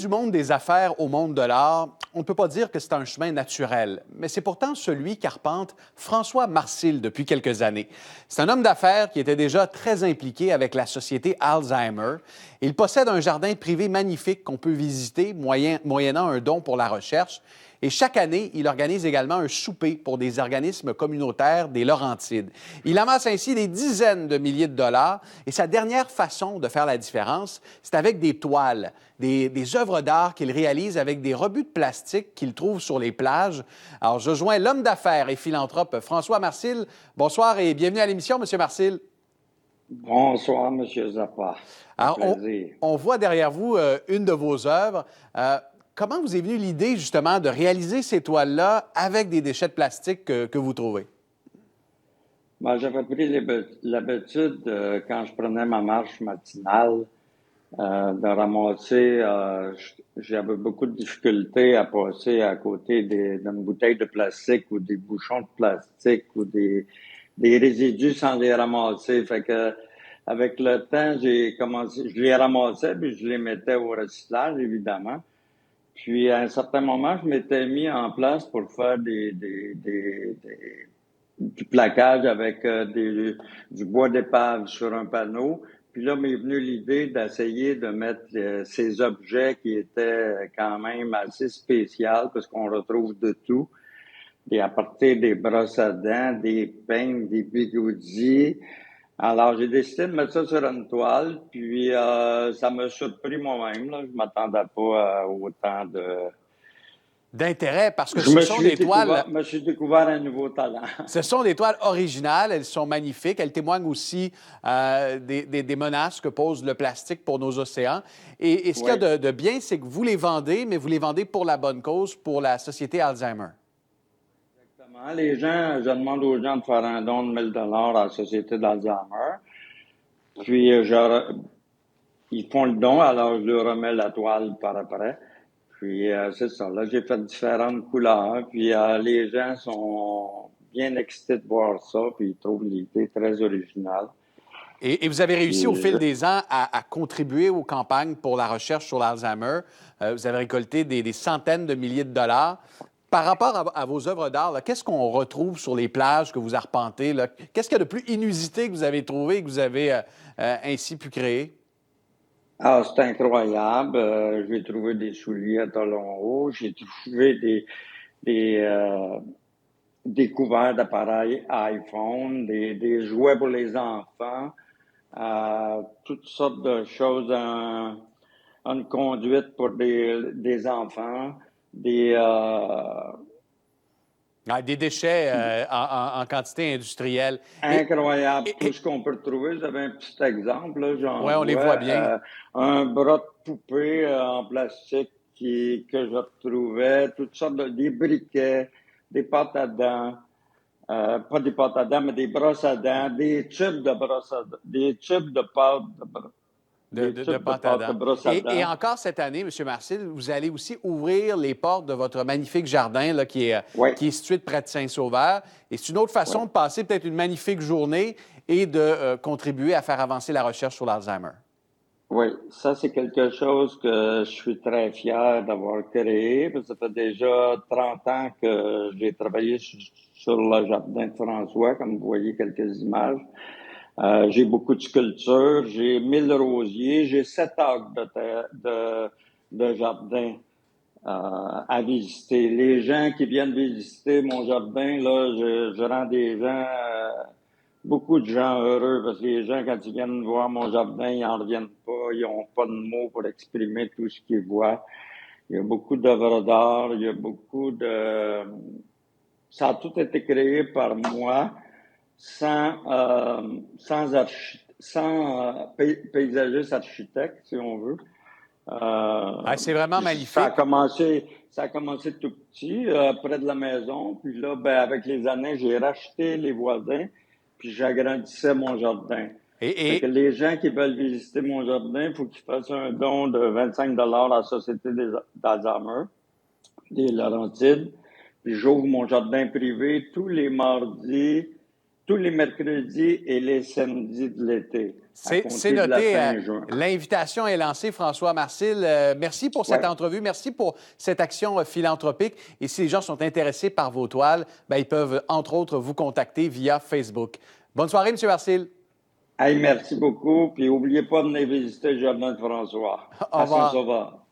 Du monde des affaires au monde de l'art, on ne peut pas dire que c'est un chemin naturel, mais c'est pourtant celui qu'arpente François Marcil depuis quelques années. C'est un homme d'affaires qui était déjà très impliqué avec la société Alzheimer. Il possède un jardin privé magnifique qu'on peut visiter moyennant un don pour la recherche. Et chaque année, il organise également un souper pour des organismes communautaires des Laurentides. Il amasse ainsi des dizaines de milliers de dollars et sa dernière façon de faire la différence, c'est avec des toiles, des œuvres d'art qu'il réalise avec des rebuts de plastique qu'il trouve sur les plages. Alors, je joins l'homme d'affaires et philanthrope François Marcil. Bonsoir et bienvenue à l'émission, Monsieur Marcil. Bonsoir, M. Zappa. Alors, Plaisir. on voit derrière vous une de vos œuvres. Comment vous est venue l'idée, justement, de réaliser ces toiles-là avec des déchets de plastique que vous trouvez? Ben, j'avais pris l'habitude, quand je prenais ma marche matinale, de ramasser. J'avais beaucoup de difficultés à passer à côté d'une bouteille de plastique ou des bouchons de plastique ou des résidus sans les ramasser. Fait que, avec le temps, je les ramassais puis je les mettais au recyclage, évidemment. Puis, à un certain moment, je m'étais mis en place pour faire du plaquage avec du bois d'épave sur un panneau. Puis là, m'est venue l'idée d'essayer de mettre ces objets qui étaient quand même assez spéciaux parce qu'on retrouve de tout. Et à partir des brosses à dents, des peignes, des bigoudis. Alors, j'ai décidé de mettre ça sur une toile, puis ça m'a surpris moi-même. Là. Je m'attendais pas à autant de... D'intérêt, parce que Je ce sont des toiles, me suis découvert un nouveau talent. ce sont des toiles originales, elles sont magnifiques, elles témoignent aussi des menaces que pose le plastique pour nos océans. Et ce qu'il y a de bien, c'est que vous les vendez, mais vous les vendez pour la bonne cause, pour la Société Alzheimer. Exactement. Les gens, je demande aux gens de faire un don de 1 000 à la Société d'Alzheimer. Puis, ils font le don, alors je leur remets la toile par après. Puis, c'est ça. Là, j'ai fait différentes couleurs. Puis, les gens sont bien excités de voir ça. Puis, ils trouvent l'idée très originale. Et vous avez réussi au Puis, fil des ans à contribuer aux campagnes pour la recherche sur l'Alzheimer. Vous avez récolté des centaines de milliers de dollars. Par rapport à vos œuvres d'art, là, qu'est-ce qu'on retrouve sur les plages que vous arpentez? Là? Qu'est-ce qu'il y a de plus inusité que vous avez trouvé et que vous avez ainsi pu créer? ah, c'est incroyable. J'ai trouvé des souliers à talons hauts. J'ai trouvé des des couverts d'appareils iPhone, des jouets pour les enfants, toutes sortes de choses, une conduite pour des enfants, des... Des déchets en quantité industrielle. incroyable, tout Et ce qu'on peut retrouver. J'avais un petit exemple, là, j'en ouais, on les voit vois. bien. Un bras de poupée en plastique que je retrouvais, toutes sortes des briquets, des pâtes à dents. Pas des pâtes à dents, mais des brosses à dents, des tubes de brosses à dents, des tubes de pâte des De tubes de pâte à pâte de dents. brosse à Et dents. encore cette année, M. Marcil, vous allez aussi ouvrir les portes de votre magnifique jardin là, Oui, qui est situé près de Saint-Sauveur. Et c'est une autre oui. façon de passer peut-être une magnifique journée et de contribuer à faire avancer la recherche sur l'Alzheimer. Oui, ça c'est quelque chose que je suis très fier d'avoir créé, parce que ça fait déjà 30 ans que j'ai travaillé sur le jardin de François, comme vous voyez quelques images. J'ai beaucoup de sculptures, j'ai 1 000 rosiers, j'ai 7 acres de jardin à visiter. Les gens qui viennent visiter mon jardin, là, je rends des gens, beaucoup de gens heureux parce que les gens, quand ils viennent voir mon jardin, ils n'en reviennent pas, ils n'ont pas de mots pour exprimer tout ce qu'ils voient. Il y a beaucoup d'œuvres d'art, il y a beaucoup de... Ça a tout été créé par moi sans paysagiste architecte, si on veut. Ah, c'est vraiment Puis magnifique. ça a commencé tout petit, près de la maison. Puis là, ben, avec les années, j'ai racheté les voisins, puis j'agrandissais mon jardin. Fait que Et les gens qui veulent visiter mon jardin, il faut qu'ils fassent un don de 25 à la Société d'Alzheimer, des Laurentides. Puis j'ouvre mon jardin privé tous les mardis, tous les mercredis et les samedis de l'été. C'est noté. L'invitation est lancée, François Marcil. Merci pour cette entrevue. Merci pour cette action philanthropique. Et si les gens sont intéressés par vos toiles, bien, ils peuvent, entre autres, vous contacter via Facebook. Bonne soirée, M. Marcil. Hey, merci beaucoup. Puis n'oubliez pas de venir visiter le jardin de François. Au revoir. Au revoir.